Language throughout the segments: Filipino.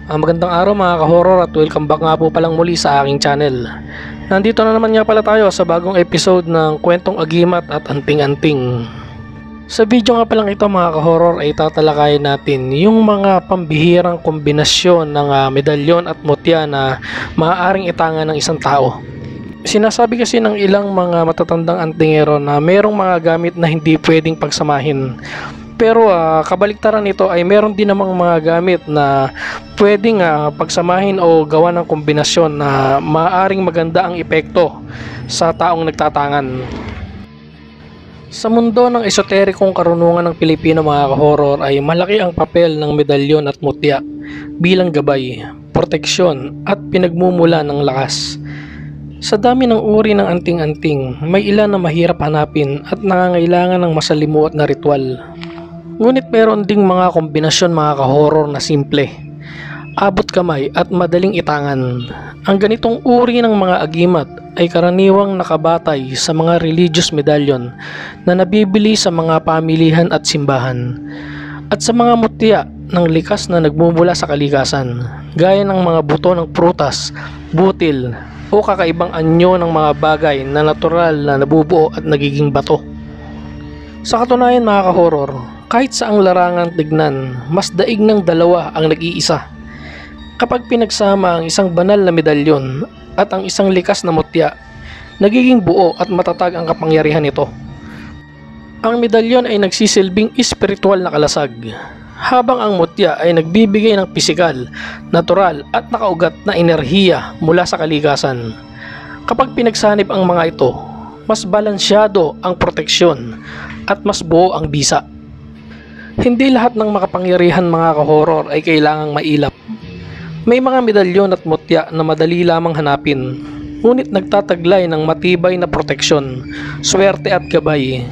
Magandang araw mga ka-horror at welcome back nga po palang muli sa aking channel. Nandito na naman nga pala tayo sa bagong episode ng Kwentong Agimat at Anting-Anting. Sa video nga palang ito mga ka-horror ay tatalakayin natin yung mga pambihirang kombinasyon ng medalyon at mutya na maaaring itangan ng isang tao. Sinasabi kasi ng ilang mga matatandang antingero na merong mga gamit na hindi pwedeng pagsamahin. Pero kabaliktaran nito ay meron din namang mga gamit na pwedeng pagsamahin o gawa ng kombinasyon na maaaring maganda ang epekto sa taong nagtatangan. Sa mundo ng esoterikong karunungan ng Pilipino mga ka-horror ay malaki ang papel ng medalyon at mutya bilang gabay, proteksyon at pinagmumula ng lakas. Sa dami ng uri ng anting-anting, may ilan na mahirap hanapin at nangangailangan ng masalimuot na ritual. Ngunit meron ding mga kombinasyon mga ka-horror na simple, abot kamay at madaling itangan. Ang ganitong uri ng mga agimat ay karaniwang nakabatay sa mga religious medallion na nabibili sa mga pamilihan at simbahan, at sa mga mutya ng likas na nagmumula sa kalikasan, gaya ng mga buto ng prutas, butil o kakaibang anyo ng mga bagay na natural na nabubuo at nagiging bato. Sa katunayan mga ka-horror, kahit saang larangan tignan, mas daig ng dalawa ang nag-iisa. Kapag pinagsama ang isang banal na medalyon at ang isang likas na mutya, nagiging buo at matatag ang kapangyarihan nito. Ang medalyon ay nagsisilbing espiritual na kalasag, habang ang mutya ay nagbibigay ng pisikal, natural at nakaugat na enerhiya mula sa kalikasan. Kapag pinagsanib ang mga ito, mas balansyado ang proteksyon at mas buo ang bisa. Hindi lahat ng makapangyarihan mga ka-horror ay kailangang mailap. May mga medalyon at mutya na madali lamang hanapin, ngunit nagtataglay ng matibay na proteksyon, swerte at gabay.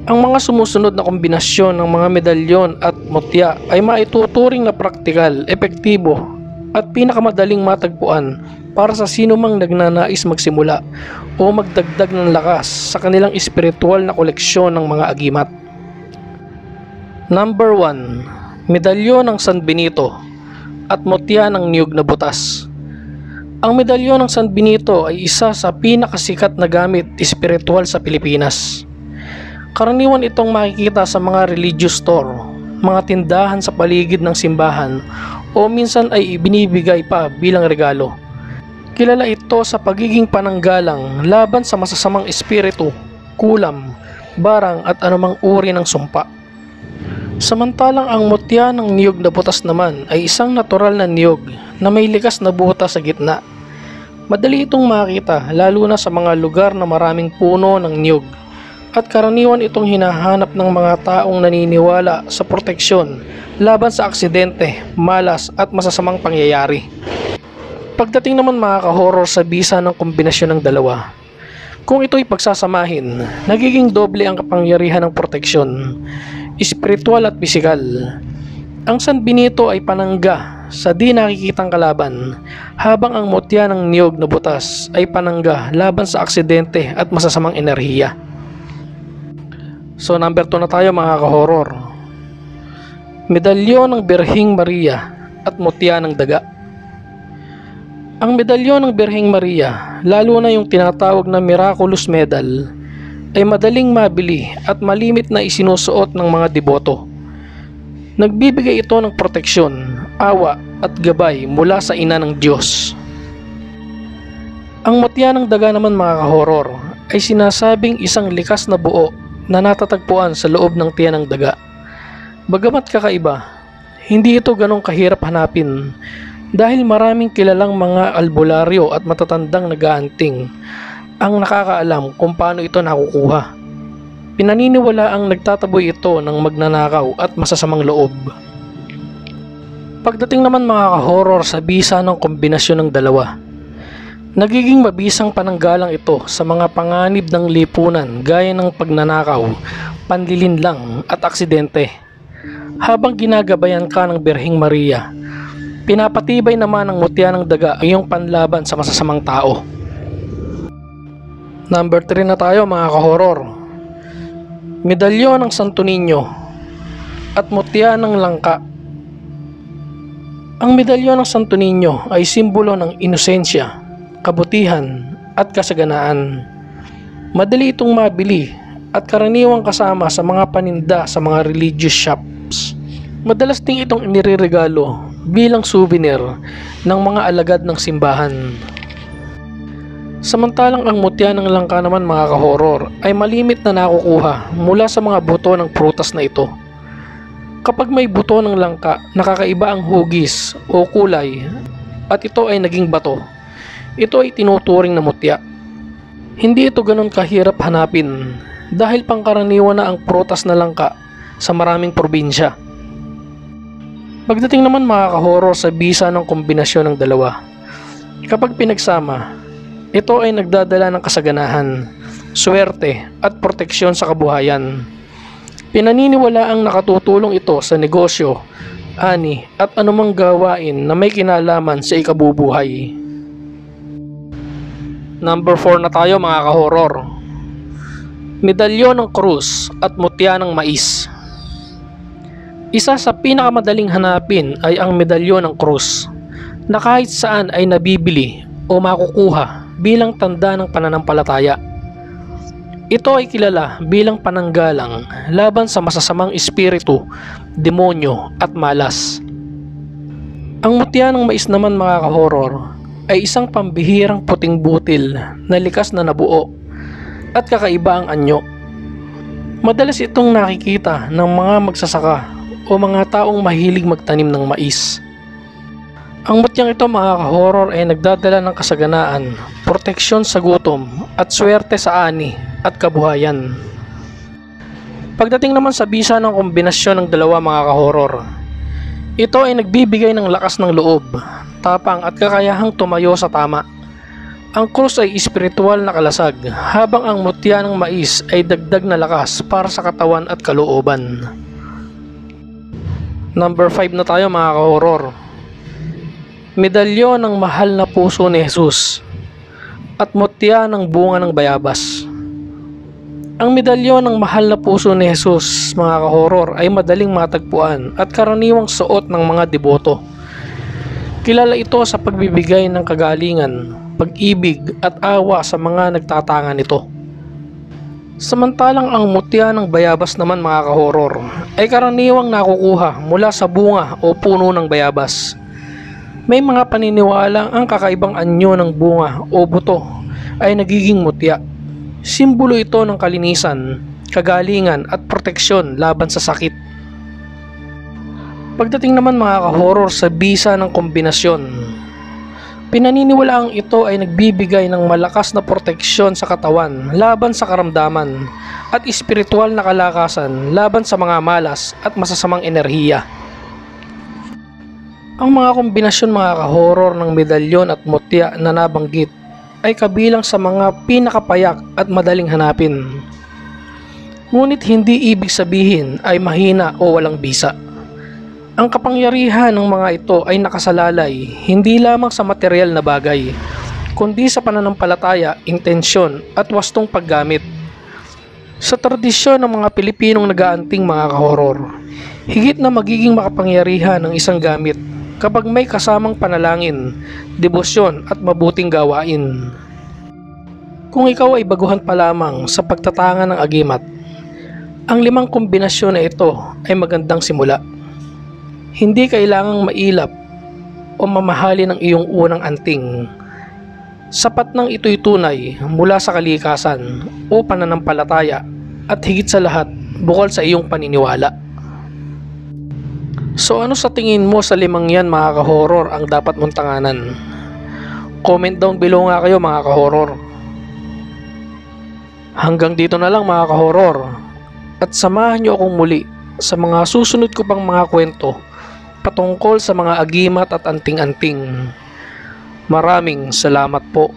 Ang mga sumusunod na kombinasyon ng mga medalyon at mutya ay maituturing na praktikal, epektibo at pinakamadaling matagpuan para sa sino mang nagnanais magsimula o magdagdag ng lakas sa kanilang espiritual na koleksyon ng mga agimat. Number 1. Medalyon ng San Benito at mutya ng niyog na butas. Ang medalyon ng San Benito ay isa sa pinakasikat na gamit espiritual sa Pilipinas. Karaniwan itong makikita sa mga religious store, mga tindahan sa paligid ng simbahan o minsan ay ibinibigay pa bilang regalo. Kilala ito sa pagiging pananggalang laban sa masasamang espiritu, kulam, barang at anumang uri ng sumpa. Samantalang ang mutya ng niyog na butas naman ay isang natural na niyog na may likas na butas sa gitna. Madali itong makita lalo na sa mga lugar na maraming puno ng niyog, at karaniwan itong hinahanap ng mga taong naniniwala sa proteksyon laban sa aksidente, malas at masasamang pangyayari. Pagdating naman mga ka-horror sa bisa ng kombinasyon ng dalawa, kung ito'y pagsasamahin, nagiging doble ang kapangyarihan ng proteksyon, espiritual at pisikal. Ang San Benito ay panangga sa di nakikitang kalaban, habang ang mutya ng niyog na butas ay panangga laban sa aksidente at masasamang enerhiya. So number 2 na tayo mga ka-horror. Medalyon ng Birheng Maria at mutya ng daga. Ang medalyon ng Birheng Maria, lalo na yung tinatawag na Miraculous Medal, ay madaling mabili at malimit na isinusuot ng mga deboto. Nagbibigay ito ng proteksyon, awa at gabay mula sa ina ng Diyos. Ang mutya ng daga naman mga ka-horror ay sinasabing isang likas na buo na natatagpuan sa loob ng tiyan ng daga. Bagamat kakaiba, hindi ito ganong kahirap hanapin dahil maraming kilalang mga albularyo at matatandang nag-aanting ang nakakaalam kung paano ito nakukuha. Pinaniniwala ang nagtataboy ito ng magnanakaw at masasamang loob. Pagdating naman mga ka-horror sa bisa ng kombinasyon ng dalawa, nagiging mabisang pananggalang ito sa mga panganib ng lipunan gaya ng pagnanakaw, panlilinlang at aksidente. Habang ginagabayan ka ng Birheng Maria, pinapatibay naman ng mutya ng daga ang iyong panlaban sa masasamang tao. Number 3 na tayo mga ka-horror. Medalyon ng Santo Niño at mutya ng langka. Ang medalyon ng Santo Niño ay simbolo ng inosensya, kabutihan at kasaganaan. Madali itong mabili at karaniwang kasama sa mga paninda sa mga religious shops. Madalas din itong inireregalo bilang souvenir ng mga alagad ng simbahan. Samantalang ang mutya ng langka naman mga ka-horror ay malimit na nakukuha mula sa mga buto ng prutas na ito. Kapag may buto ng langka, nakakaiba ang hugis o kulay at ito ay naging bato. Ito ay tinuturing na mutya. Hindi ito ganun kahirap hanapin dahil pangkaraniwan na ang prutas na langka sa maraming probinsya. Pagdating naman mga ka-horror sa bisa ng kombinasyon ng dalawa, kapag pinagsama, ito ay nagdadala ng kasaganahan, swerte at proteksyon sa kabuhayan. Pinaniniwala ang nakatutulong ito sa negosyo, ani at anumang gawain na may kinalaman sa ikabubuhay. Number 4 na tayo mga ka-horror. Medalyon ng krus at mutya ng mais. Isa sa pinakamadaling hanapin ay ang medalyon ng krus na kahit saan ay nabibili o makukuha bilang tanda ng pananampalataya. Ito ay kilala bilang pananggalang laban sa masasamang espiritu, demonyo at malas. Ang mutya ng mais naman mga ka-horror ay isang pambihirang puting butil na likas na nabuo at kakaiba ang anyo. Madalas itong nakikita ng mga magsasaka o mga taong mahilig magtanim ng mais. Ang mutyang ito mga ka-horror ay nagdadala ng kasaganaan, proteksyon sa gutom at swerte sa ani at kabuhayan. Pagdating naman sa bisa ng kombinasyon ng dalawa mga ka-horror, ito ay nagbibigay ng lakas ng loob, tapang at kakayahang tumayo sa tama. Ang krus ay espiritual na kalasag, habang ang mutya ng mais ay dagdag na lakas para sa katawan at kalooban. Number 5 na tayo mga ka-horror. Medalyon ng mahal na puso ni Jesus at mutya ng bunga ng bayabas. Ang medalyon ng mahal na puso ni Jesus mga ka-horror ay madaling matagpuan at karaniwang suot ng mga deboto. Kilala ito sa pagbibigay ng kagalingan, pag-ibig at awa sa mga nagtatanga nito. Samantalang ang mutya ng bayabas naman mga ka-horror ay karaniwang nakukuha mula sa bunga o puno ng bayabas. May mga paniniwalang ang kakaibang anyo ng bunga o buto ay nagiging mutya. Simbolo ito ng kalinisan, kagalingan at proteksyon laban sa sakit. Pagdating naman mga ka-horror sa bisa ng kombinasyon, pinaniniwalaang ito ay nagbibigay ng malakas na proteksyon sa katawan laban sa karamdaman at espiritual na kalakasan laban sa mga malas at masasamang enerhiya. Ang mga kombinasyon mga ka-horror ng medalyon at mutya na nabanggit ay kabilang sa mga pinakapayak at madaling hanapin. Ngunit hindi ibig sabihin ay mahina o walang bisa. Ang kapangyarihan ng mga ito ay nakasalalay hindi lamang sa material na bagay, kundi sa pananampalataya, intensyon at wastong paggamit. Sa tradisyon ng mga Pilipinong nag-aanting mga ka-horror, higit na magiging makapangyarihan ng isang gamit kapag may kasamang panalangin, debosyon at mabuting gawain. Kung ikaw ay baguhan pa lamang sa pagtatanga ng agimat, ang 5 kombinasyon na ito ay magandang simula. Hindi kailangang mailap o mamahalin ang iyong unang anting. Sapat nang ito'y tunay mula sa kalikasan o pananampalataya at higit sa lahat bukal sa iyong paniniwala. So ano sa tingin mo sa 5 yan mga ka-horror ang dapat mong tanganan? Comment down below nga kayo mga ka-horror. Hanggang dito na lang mga ka-horror. At samahan nyo akong muli sa mga susunod ko pang mga kwento patungkol sa mga agimat at anting-anting. Maraming salamat po.